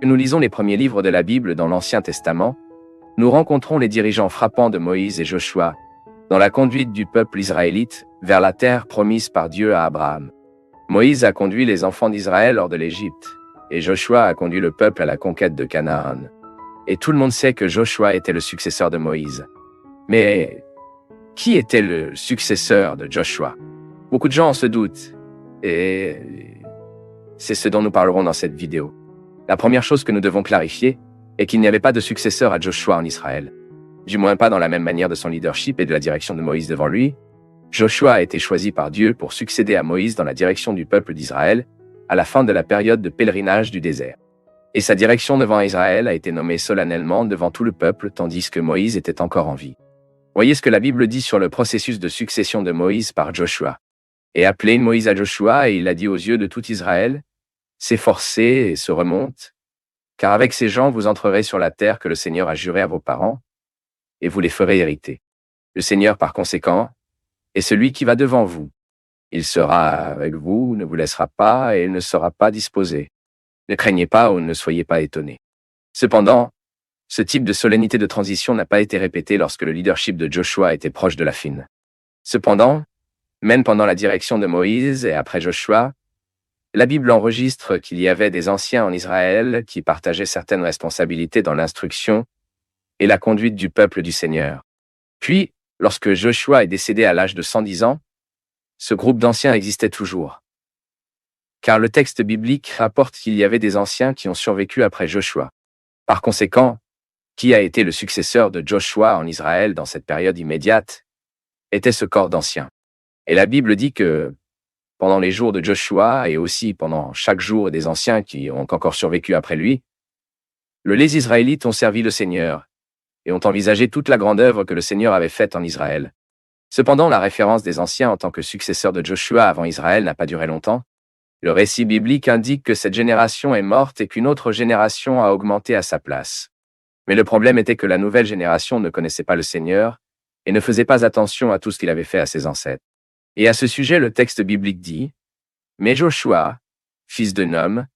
Nous lisons les premiers livres de la Bible dans l'Ancien Testament. Nous rencontrons les dirigeants frappants de Moïse et Joshua dans la conduite du peuple israélite vers la terre promise par Dieu à Abraham. Moïse a conduit les enfants d'Israël hors de l'Égypte, et Joshua a conduit le peuple à la conquête de Canaan. Et tout le monde sait que Joshua était le successeur de Moïse. Mais qui était le successeur de Joshua? Beaucoup de gens en se doutent, et c'est ce dont nous parlerons dans cette vidéo. La première chose que nous devons clarifier est qu'il n'y avait pas de successeur à Joshua en Israël. Du moins pas dans la même manière de son leadership et de la direction de Moïse devant lui. Joshua a été choisi par Dieu pour succéder à Moïse dans la direction du peuple d'Israël à la fin de la période de pèlerinage du désert. Et sa direction devant Israël a été nommée solennellement devant tout le peuple tandis que Moïse était encore en vie. Voyez ce que la Bible dit sur le processus de succession de Moïse par Joshua. Et appelé Moïse à Joshua et il a dit aux yeux de tout Israël, s'efforcez et se remonte, car avec ces gens vous entrerez sur la terre que le Seigneur a juré à vos parents, et vous les ferez hériter. Le Seigneur, par conséquent, est celui qui va devant vous. Il sera avec vous, ne vous laissera pas, et il ne sera pas disposé. Ne craignez pas ou ne soyez pas étonnés. Cependant, ce type de solennité de transition n'a pas été répété lorsque le leadership de Joshua était proche de la fin. Cependant, même pendant la direction de Moïse et après Joshua, la Bible enregistre qu'il y avait des anciens en Israël qui partageaient certaines responsabilités dans l'instruction et la conduite du peuple du Seigneur. Puis, lorsque Joshua est décédé à l'âge de 110 ans, ce groupe d'anciens existait toujours. Car le texte biblique rapporte qu'il y avait des anciens qui ont survécu après Joshua. Par conséquent, qui a été le successeur de Joshua en Israël dans cette période immédiate, était ce corps d'anciens. Et la Bible dit que, pendant les jours de Joshua et aussi pendant chaque jour des anciens qui ont encore survécu après lui, les Israélites ont servi le Seigneur et ont envisagé toute la grande œuvre que le Seigneur avait faite en Israël. Cependant, la référence des anciens en tant que successeurs de Joshua avant Israël n'a pas duré longtemps. Le récit biblique indique que cette génération est morte et qu'une autre génération a augmenté à sa place. Mais le problème était que la nouvelle génération ne connaissait pas le Seigneur et ne faisait pas attention à tout ce qu'il avait fait à ses ancêtres. Et à ce sujet, le texte biblique dit « Mais Joshua, fils de Nun,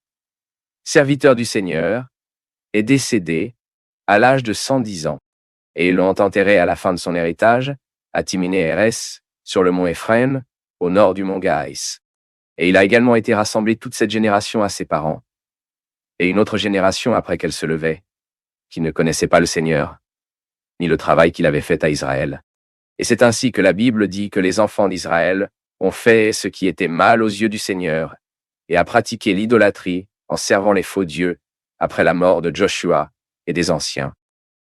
serviteur du Seigneur, est décédé à l'âge de 110 ans, et ils l'ont enterré à la fin de son héritage, à Timné-Hérès, sur le mont Éphraïm, au nord du mont Gaïs. Et il a également été rassemblé toute cette génération à ses parents, et une autre génération après qu'elle se levait, qui ne connaissait pas le Seigneur, ni le travail qu'il avait fait à Israël. Et c'est ainsi que la Bible dit que les enfants d'Israël ont fait ce qui était mal aux yeux du Seigneur, et a pratiqué l'idolâtrie en servant les faux dieux, après la mort de Joshua et des anciens.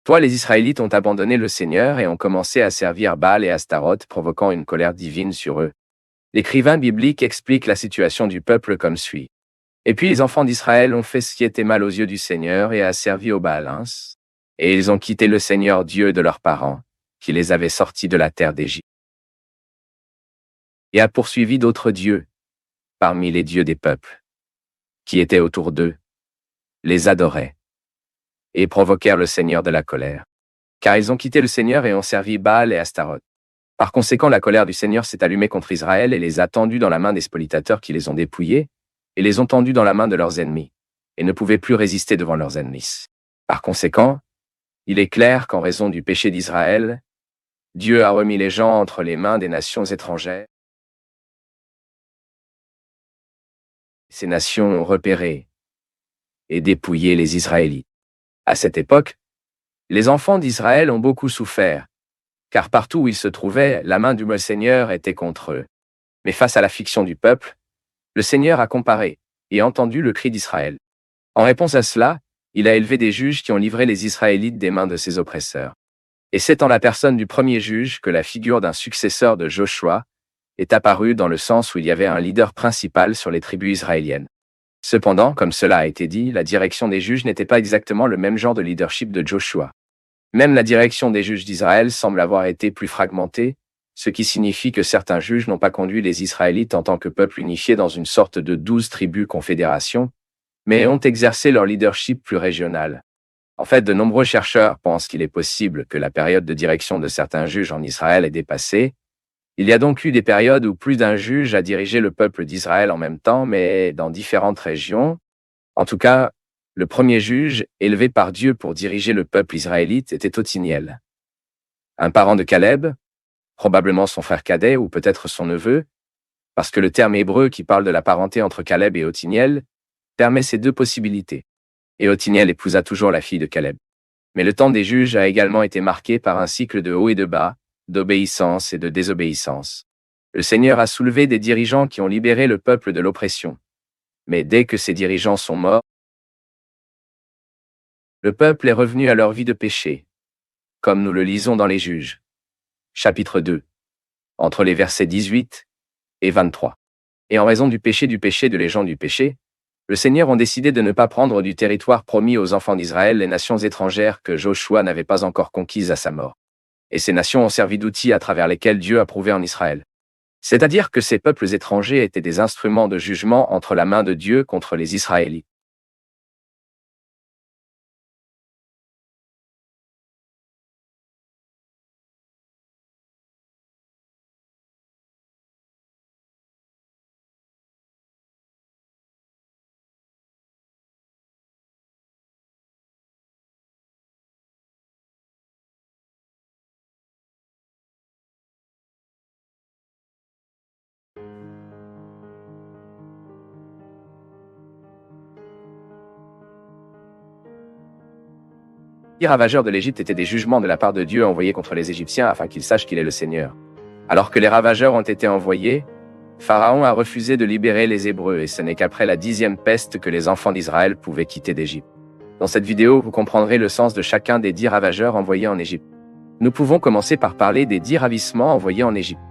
Toi, les Israélites ont abandonné le Seigneur et ont commencé à servir Baal et Astaroth, provoquant une colère divine sur eux. L'écrivain biblique explique la situation du peuple comme suit. Et puis les enfants d'Israël ont fait ce qui était mal aux yeux du Seigneur et a servi aux Baalins, et ils ont quitté le Seigneur Dieu de leurs parents, qui les avait sortis de la terre d'Égypte, et a poursuivi d'autres dieux, parmi les dieux des peuples, qui étaient autour d'eux, les adoraient, et provoquèrent le Seigneur de la colère. Car ils ont quitté le Seigneur et ont servi Baal et Astaroth. Par conséquent, la colère du Seigneur s'est allumée contre Israël et les a tendus dans la main des spoliateurs qui les ont dépouillés, et les ont tendus dans la main de leurs ennemis, et ne pouvaient plus résister devant leurs ennemis. Par conséquent, il est clair qu'en raison du péché d'Israël, Dieu a remis les gens entre les mains des nations étrangères. Ces nations ont repéré et dépouillé les Israélites. À cette époque, les enfants d'Israël ont beaucoup souffert, car partout où ils se trouvaient, la main du Seigneur était contre eux. Mais face à la fiction du peuple, le Seigneur a comparé et entendu le cri d'Israël. En réponse à cela, il a élevé des juges qui ont livré les Israélites des mains de ses oppresseurs. Et c'est en la personne du premier juge que la figure d'un successeur de Joshua est apparue dans le sens où il y avait un leader principal sur les tribus israéliennes. Cependant, comme cela a été dit, la direction des juges n'était pas exactement le même genre de leadership de Joshua. Même la direction des juges d'Israël semble avoir été plus fragmentée, ce qui signifie que certains juges n'ont pas conduit les Israélites en tant que peuple unifié dans une sorte de 12 tribus confédération, mais ont exercé leur leadership plus régional. En fait, de nombreux chercheurs pensent qu'il est possible que la période de direction de certains juges en Israël est dépassée. Il y a donc eu des périodes où plus d'un juge a dirigé le peuple d'Israël en même temps, mais dans différentes régions. En tout cas, Le premier juge, élevé par Dieu pour diriger le peuple israélite, était Othniel. Un parent de Caleb, probablement son frère cadet ou peut-être son neveu, parce que le terme hébreu qui parle de la parenté entre Caleb et Othniel permet ces deux possibilités. Et Othniel épousa toujours la fille de Caleb. Mais le temps des juges a également été marqué par un cycle de haut et de bas, d'obéissance et de désobéissance. Le Seigneur a soulevé des dirigeants qui ont libéré le peuple de l'oppression. Mais dès que ces dirigeants sont morts, le peuple est revenu à leur vie de péché, comme nous le lisons dans les Juges. Chapitre 2, entre les versets 18 et 23. Et en raison du péché de les gens du péché, le Seigneur a décidé de ne pas prendre du territoire promis aux enfants d'Israël les nations étrangères que Joshua n'avait pas encore conquises à sa mort. Et ces nations ont servi d'outils à travers lesquels Dieu approuvait en Israël. C'est-à-dire que ces peuples étrangers étaient des instruments de jugement entre la main de Dieu contre les Israélites. Les ravageurs de l'Égypte étaient des jugements de la part de Dieu envoyés contre les Égyptiens afin qu'ils sachent qu'il est le Seigneur. Alors que les ravageurs ont été envoyés, Pharaon a refusé de libérer les Hébreux et ce n'est qu'après la 10e peste que les enfants d'Israël pouvaient quitter d'Égypte. Dans cette vidéo, vous comprendrez le sens de chacun des 10 ravageurs envoyés en Égypte. Nous pouvons commencer par parler des 10 ravissements envoyés en Égypte.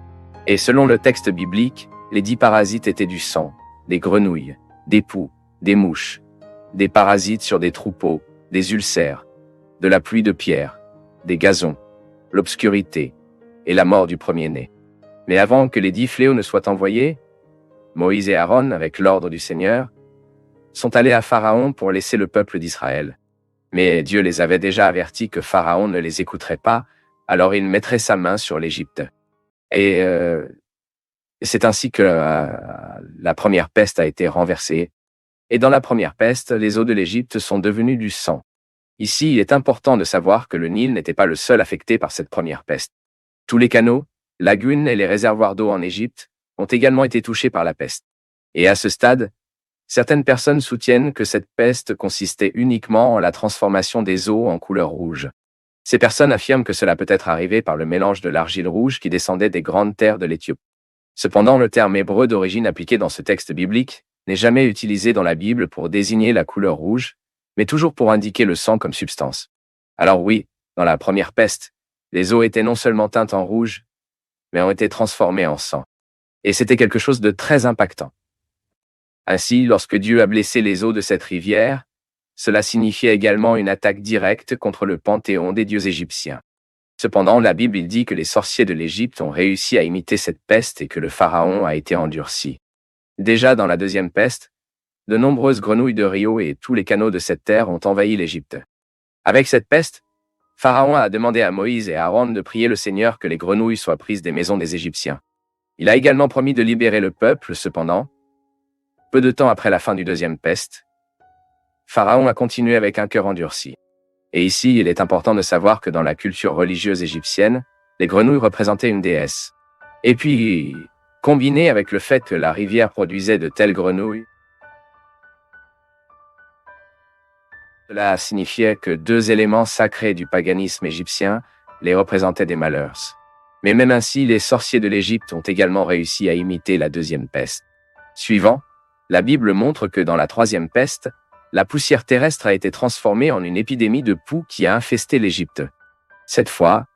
Et selon le texte biblique, les 10 parasites étaient du sang, des grenouilles, des poux, des mouches, des parasites sur des troupeaux, des ulcères, de la pluie de pierre, des gazons, l'obscurité et la mort du premier-né. Mais avant que les 10 fléaux ne soient envoyés, Moïse et Aaron, avec l'ordre du Seigneur, sont allés à Pharaon pour laisser le peuple d'Israël. Mais Dieu les avait déjà avertis que Pharaon ne les écouterait pas, alors il mettrait sa main sur l'Égypte. Et c'est ainsi que la première peste a été renversée. Et dans la première peste, les eaux de l'Égypte sont devenues du sang. Ici, il est important de savoir que le Nil n'était pas le seul affecté par cette première peste. Tous les canaux, lagunes et les réservoirs d'eau en Égypte ont également été touchés par la peste. Et à ce stade, certaines personnes soutiennent que cette peste consistait uniquement en la transformation des eaux en couleur rouge. Ces personnes affirment que cela peut être arrivé par le mélange de l'argile rouge qui descendait des grandes terres de l'Éthiopie. Cependant, le terme hébreu d'origine appliqué dans ce texte biblique n'est jamais utilisé dans la Bible pour désigner la couleur rouge, mais toujours pour indiquer le sang comme substance. Alors oui, dans la première peste, les eaux étaient non seulement teintes en rouge, mais ont été transformées en sang. Et c'était quelque chose de très impactant. Ainsi, lorsque Dieu a blessé les eaux de cette rivière, cela signifiait également une attaque directe contre le panthéon des dieux égyptiens. Cependant, la Bible dit que les sorciers de l'Égypte ont réussi à imiter cette peste et que le pharaon a été endurci. Déjà dans la deuxième peste, de nombreuses grenouilles de Rio et tous les canaux de cette terre ont envahi l'Égypte. Avec cette peste, Pharaon a demandé à Moïse et à Aaron de prier le Seigneur que les grenouilles soient prises des maisons des Égyptiens. Il a également promis de libérer le peuple, cependant. Peu de temps après la fin du deuxième peste, Pharaon a continué avec un cœur endurci. Et ici, il est important de savoir que dans la culture religieuse égyptienne, les grenouilles représentaient une déesse. Et puis, combiné avec le fait que la rivière produisait de telles grenouilles, cela signifiait que deux éléments sacrés du paganisme égyptien les représentaient des malheurs. Mais même ainsi, les sorciers de l'Égypte ont également réussi à imiter la deuxième peste. Suivant, la Bible montre que dans la troisième peste, la poussière terrestre a été transformée en une épidémie de poux qui a infesté l'Égypte. Cette fois,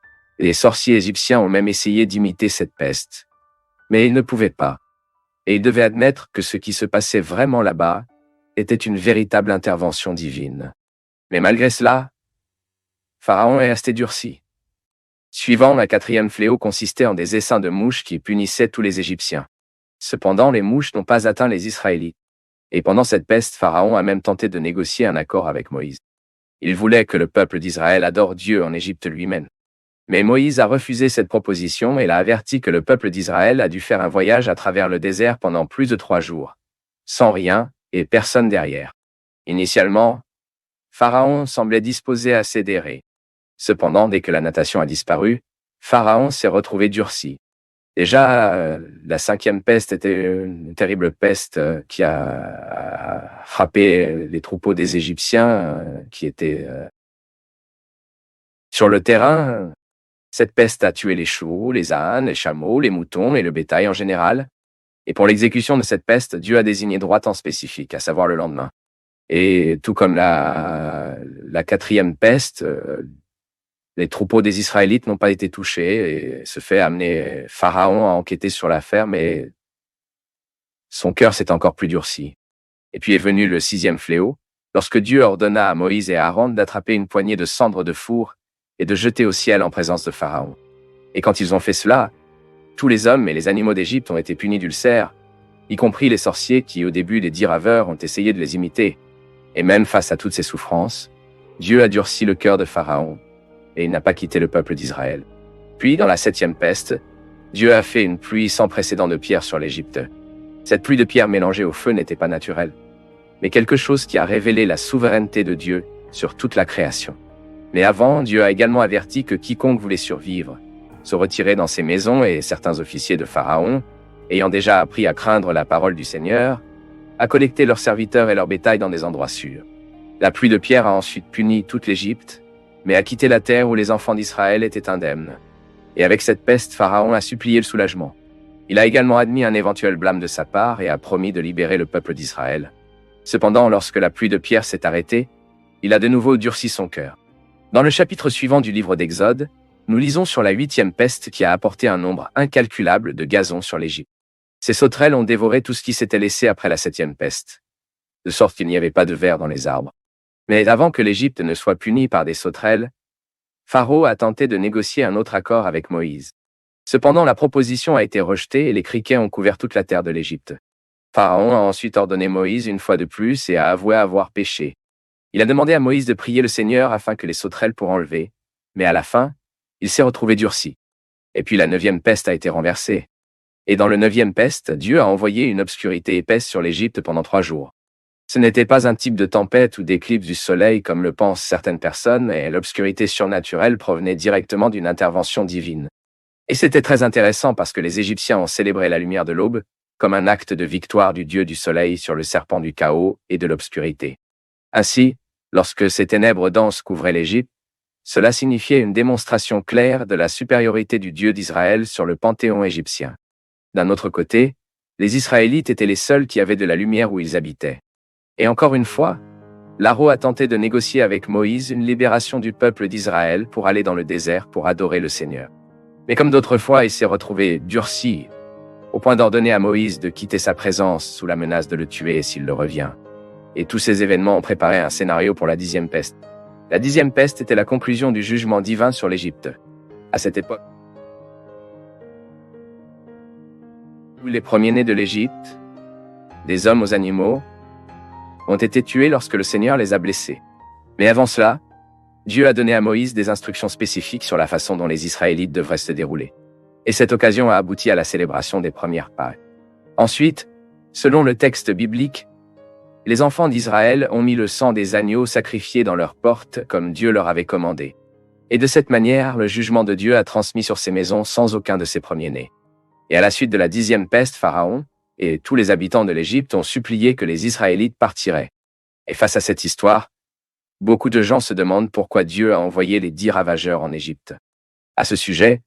les sorciers égyptiens ont même essayé d'imiter cette peste. Mais ils ne pouvaient pas. Et ils devaient admettre que ce qui se passait vraiment là-bas était une véritable intervention divine. Mais malgré cela, Pharaon est resté durci. Suivant, la quatrième fléau consistait en des essaims de mouches qui punissaient tous les Égyptiens. Cependant, les mouches n'ont pas atteint les Israélites. Et pendant cette peste, Pharaon a même tenté de négocier un accord avec Moïse. Il voulait que le peuple d'Israël adore Dieu en Égypte lui-même. Mais Moïse a refusé cette proposition et l'a averti que le peuple d'Israël a dû faire un voyage à travers le désert pendant plus de 3 jours, sans rien et personne derrière. Initialement, Pharaon semblait disposé à céder. Cependant, dès que la natation a disparu, Pharaon s'est retrouvé durci. Déjà, la 5e peste était une terrible peste qui a frappé les troupeaux des Égyptiens qui étaient sur le terrain. Cette peste a tué les chevaux, les ânes, les chameaux, les moutons et le bétail en général. Et pour l'exécution de cette peste, Dieu a désigné droit temps spécifique, à savoir le lendemain. Et tout comme la 4e peste, les troupeaux des Israélites n'ont pas été touchés et ce fait a amené Pharaon à enquêter sur l'affaire, mais son cœur s'est encore plus durci. Et puis est venu le 6e fléau, lorsque Dieu ordonna à Moïse et à Aaron d'attraper une poignée de cendres de four et de jeter au ciel en présence de Pharaon. Et quand ils ont fait cela, tous les hommes et les animaux d'Égypte ont été punis d'ulcères, y compris les sorciers qui, au début, les 10 raveurs, ont essayé de les imiter. Et même face à toutes ces souffrances, Dieu a durci le cœur de Pharaon, et il n'a pas quitté le peuple d'Israël. Puis, dans la 7e peste, Dieu a fait une pluie sans précédent de pierres sur l'Égypte. Cette pluie de pierres mélangée au feu n'était pas naturelle, mais quelque chose qui a révélé la souveraineté de Dieu sur toute la création. Mais avant, Dieu a également averti que quiconque voulait survivre se retirait dans ses maisons et certains officiers de Pharaon, ayant déjà appris à craindre la parole du Seigneur, à collecter leurs serviteurs et leur bétail dans des endroits sûrs. La pluie de pierres a ensuite puni toute l'Égypte, mais a quitté la terre où les enfants d'Israël étaient indemnes. Et avec cette peste, Pharaon a supplié le soulagement. Il a également admis un éventuel blâme de sa part et a promis de libérer le peuple d'Israël. Cependant, lorsque la pluie de pierres s'est arrêtée, il a de nouveau durci son cœur. Dans le chapitre suivant du livre d'Exode, nous lisons sur la 8e peste qui a apporté un nombre incalculable de gazons sur l'Égypte. Ces sauterelles ont dévoré tout ce qui s'était laissé après la 7e peste, de sorte qu'il n'y avait pas de vers dans les arbres. Mais avant que l'Égypte ne soit punie par des sauterelles, Pharaon a tenté de négocier un autre accord avec Moïse. Cependant, la proposition a été rejetée et les criquets ont couvert toute la terre de l'Égypte. Pharaon a ensuite ordonné Moïse une fois de plus et a avoué avoir péché. Il a demandé à Moïse de prier le Seigneur afin que les sauterelles pourraient enlever, mais à la fin, il s'est retrouvé durci. Et puis la 9e peste a été renversée. Et dans le 9e peste, Dieu a envoyé une obscurité épaisse sur l'Égypte pendant 3 jours. Ce n'était pas un type de tempête ou d'éclipse du soleil comme le pensent certaines personnes, mais l'obscurité surnaturelle provenait directement d'une intervention divine. Et c'était très intéressant parce que les Égyptiens ont célébré la lumière de l'aube comme un acte de victoire du Dieu du soleil sur le serpent du chaos et de l'obscurité. Ainsi, lorsque ces ténèbres denses couvraient l'Égypte, cela signifiait une démonstration claire de la supériorité du Dieu d'Israël sur le panthéon égyptien. D'un autre côté, les Israélites étaient les seuls qui avaient de la lumière où ils habitaient. Et encore une fois, Pharaon a tenté de négocier avec Moïse une libération du peuple d'Israël pour aller dans le désert pour adorer le Seigneur. Mais comme d'autres fois, il s'est retrouvé durci, au point d'ordonner à Moïse de quitter sa présence sous la menace de le tuer s'il le revient. Et tous ces événements ont préparé un scénario pour la 10e peste. La 10e peste était la conclusion du jugement divin sur l'Égypte. À cette époque, les premiers-nés de l'Égypte, des hommes aux animaux, ont été tués lorsque le Seigneur les a blessés. Mais avant cela, Dieu a donné à Moïse des instructions spécifiques sur la façon dont les Israélites devraient se dérouler. Et cette occasion a abouti à la célébration des premières Pâques. Ensuite, selon le texte biblique, les enfants d'Israël ont mis le sang des agneaux sacrifiés dans leurs portes comme Dieu leur avait commandé. Et de cette manière, le jugement de Dieu a transmis sur ces maisons sans aucun de ses premiers-nés. Et à la suite de la 10e peste, Pharaon et tous les habitants de l'Égypte ont supplié que les Israélites partiraient. Et face à cette histoire, beaucoup de gens se demandent pourquoi Dieu a envoyé les 10 ravageurs en Égypte. À ce sujet,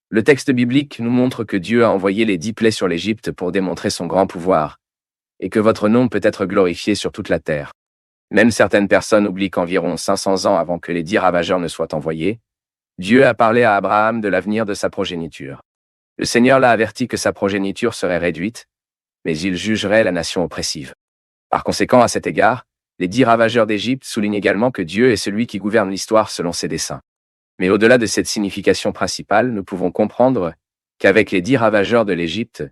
le texte biblique nous montre que Dieu a envoyé les 10 plaies sur l'Égypte pour démontrer son grand pouvoir, et que votre nom peut être glorifié sur toute la terre. Même certaines personnes oublient qu'environ 500 ans avant que les 10 ravageurs ne soient envoyés, Dieu a parlé à Abraham de l'avenir de sa progéniture. Le Seigneur l'a averti que sa progéniture serait réduite, mais il jugerait la nation oppressive. Par conséquent, à cet égard, les 10 ravageurs d'Égypte soulignent également que Dieu est celui qui gouverne l'histoire selon ses desseins. Mais au-delà de cette signification principale, nous pouvons comprendre qu'avec les 10 ravageurs de l'Égypte,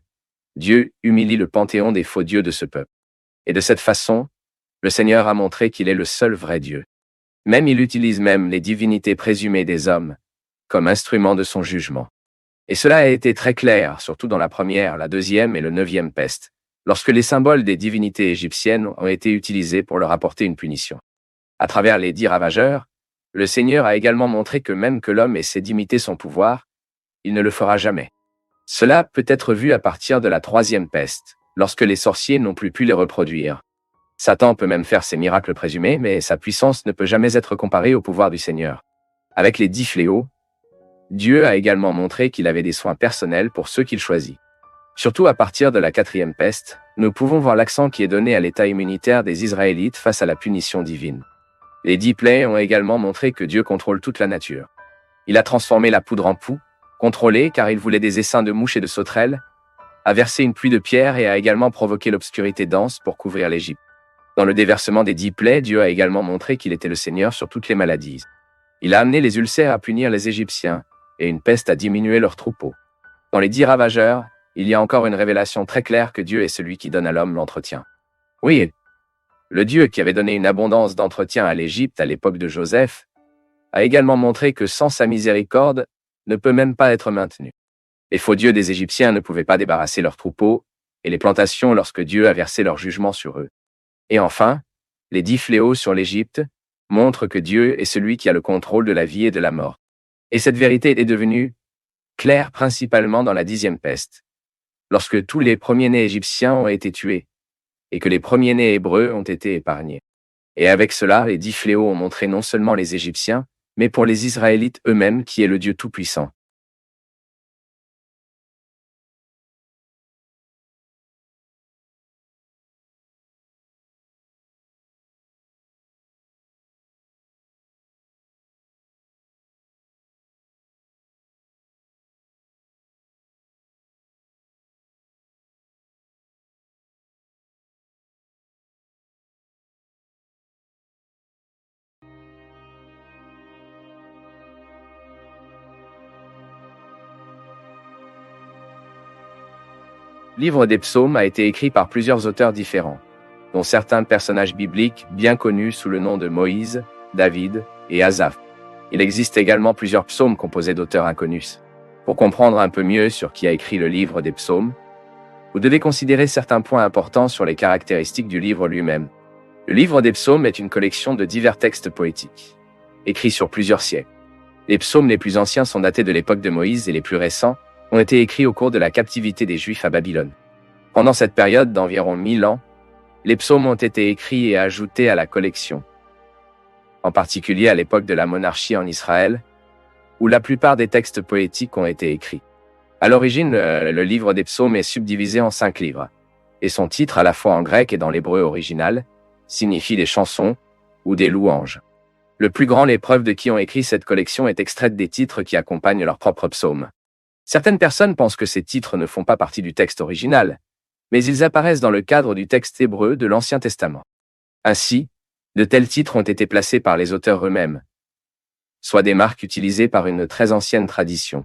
Dieu humilie le panthéon des faux dieux de ce peuple. Et de cette façon, le Seigneur a montré qu'il est le seul vrai Dieu. Même il utilise même les divinités présumées des hommes comme instruments de son jugement. Et cela a été très clair, surtout dans la première, la 2e et le 9e peste, lorsque les symboles des divinités égyptiennes ont été utilisés pour leur apporter une punition. À travers les 10 ravageurs, le Seigneur a également montré que même que l'homme essaie d'imiter son pouvoir, il ne le fera jamais. Cela peut être vu à partir de la 3e peste, lorsque les sorciers n'ont plus pu les reproduire. Satan peut même faire ses miracles présumés, mais sa puissance ne peut jamais être comparée au pouvoir du Seigneur. Avec les 10 fléaux, Dieu a également montré qu'il avait des soins personnels pour ceux qu'il choisit. Surtout à partir de la 4e peste, nous pouvons voir l'accent qui est donné à l'état immunitaire des Israélites face à la punition divine. Les 10 plaies ont également montré que Dieu contrôle toute la nature. Il a transformé la poudre en poux, contrôlé car il voulait des essaims de mouches et de sauterelles, a versé une pluie de pierres et a également provoqué l'obscurité dense pour couvrir l'Égypte. Dans le déversement des 10 plaies, Dieu a également montré qu'il était le Seigneur sur toutes les maladies. Il a amené les ulcères à punir les Égyptiens et une peste à diminuer leurs troupeaux. Dans les 10 ravageurs, il y a encore une révélation très claire que Dieu est celui qui donne à l'homme l'entretien. Oui, le Dieu qui avait donné une abondance d'entretien à l'Égypte à l'époque de Joseph a également montré que sans sa miséricorde, ne peut même pas être maintenu. Les faux dieux des Égyptiens ne pouvaient pas débarrasser leurs troupeaux et les plantations lorsque Dieu a versé leur jugement sur eux. Et enfin, les 10 fléaux sur l'Égypte montrent que Dieu est celui qui a le contrôle de la vie et de la mort. Et cette vérité est devenue claire principalement dans la 10e peste, lorsque tous les premiers-nés égyptiens ont été tués, et que les premiers-nés hébreux ont été épargnés. Et avec cela, les 10 fléaux ont montré non seulement les Égyptiens, mais pour les Israélites eux-mêmes qui est le Dieu Tout-Puissant. Le livre des psaumes a été écrit par plusieurs auteurs différents, dont certains personnages bibliques bien connus sous le nom de Moïse, David et Asaph. Il existe également plusieurs psaumes composés d'auteurs inconnus. Pour comprendre un peu mieux sur qui a écrit le livre des psaumes, vous devez considérer certains points importants sur les caractéristiques du livre lui-même. Le livre des psaumes est une collection de divers textes poétiques, écrits sur plusieurs siècles. Les psaumes les plus anciens sont datés de l'époque de Moïse et les plus récents ont été écrits au cours de la captivité des Juifs à Babylone. Pendant cette période d'environ 1000 ans, les psaumes ont été écrits et ajoutés à la collection, en particulier à l'époque de la monarchie en Israël, où la plupart des textes poétiques ont été écrits. À l'origine, le livre des psaumes est subdivisé en 5 livres, et son titre, à la fois en grec et dans l'hébreu original, signifie des chansons ou des louanges. Le plus grand l'épreuve de qui ont écrit cette collection est extraite des titres qui accompagnent leurs propres psaumes. Certaines personnes pensent que ces titres ne font pas partie du texte original, mais ils apparaissent dans le cadre du texte hébreu de l'Ancien Testament. Ainsi, de tels titres ont été placés par les auteurs eux-mêmes, soit des marques utilisées par une très ancienne tradition.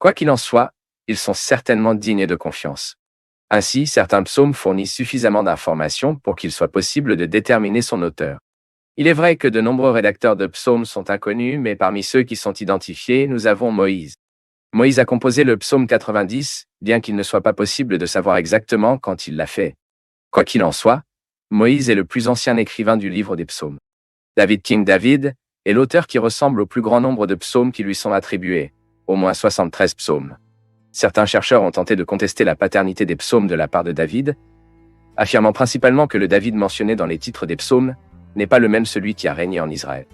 Quoi qu'il en soit, ils sont certainement dignes de confiance. Ainsi, certains psaumes fournissent suffisamment d'informations pour qu'il soit possible de déterminer son auteur. Il est vrai que de nombreux rédacteurs de psaumes sont inconnus, mais parmi ceux qui sont identifiés, nous avons Moïse. Moïse a composé le psaume 90, bien qu'il ne soit pas possible de savoir exactement quand il l'a fait. Quoi qu'il en soit, Moïse est le plus ancien écrivain du livre des psaumes. King David est l'auteur qui ressemble au plus grand nombre de psaumes qui lui sont attribués, au moins 73 psaumes. Certains chercheurs ont tenté de contester la paternité des psaumes de la part de David, affirmant principalement que le David mentionné dans les titres des psaumes n'est pas le même celui qui a régné en Israël.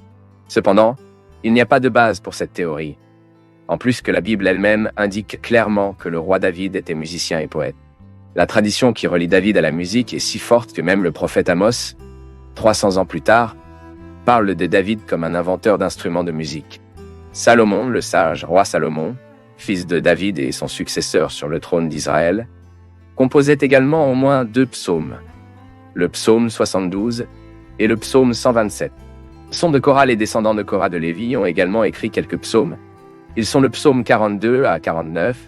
Cependant, il n'y a pas de base pour cette théorie, en plus que la Bible elle-même indique clairement que le roi David était musicien et poète. La tradition qui relie David à la musique est si forte que même le prophète Amos, 300 ans plus tard, parle de David comme un inventeur d'instruments de musique. Salomon, le sage roi Salomon, fils de David et son successeur sur le trône d'Israël, composait également au moins 2 psaumes, le psaume 72 et le psaume 127. Sons de Korah, les descendants de Korah de Lévi ont également écrit quelques psaumes. Ils sont le psaume 42 à 49,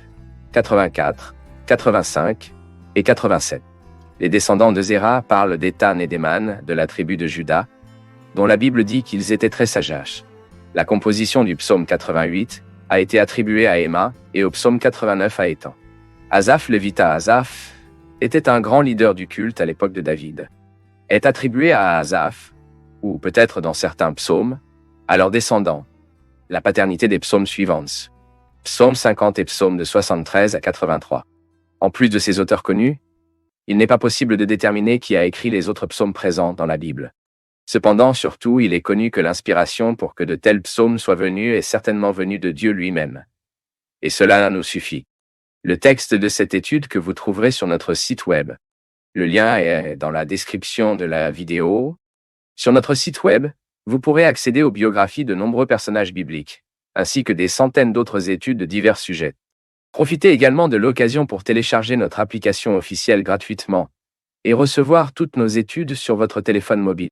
84, 85 et 87. Les descendants de Zéra parlent d'Étan et d'Éman, de la tribu de Juda, dont la Bible dit qu'ils étaient très sagaces. La composition du psaume 88 a été attribuée à Emma et au psaume 89 à Étan. Asaph, lévita Asaph, était un grand leader du culte à l'époque de David. Est attribué à Asaph, ou peut-être dans certains psaumes, à leurs descendants. La paternité des psaumes suivantes. Psaume 50 et psaume de 73 à 83. En plus de ces auteurs connus, il n'est pas possible de déterminer qui a écrit les autres psaumes présents dans la Bible. Cependant, surtout, il est connu que l'inspiration pour que de tels psaumes soient venus est certainement venue de Dieu lui-même. Et cela nous suffit. Le texte de cette étude que vous trouverez sur notre site web. Le lien est dans la description de la vidéo. Sur notre site web, vous pourrez accéder aux biographies de nombreux personnages bibliques, ainsi que des centaines d'autres études de divers sujets. Profitez également de l'occasion pour télécharger notre application officielle gratuitement et recevoir toutes nos études sur votre téléphone mobile.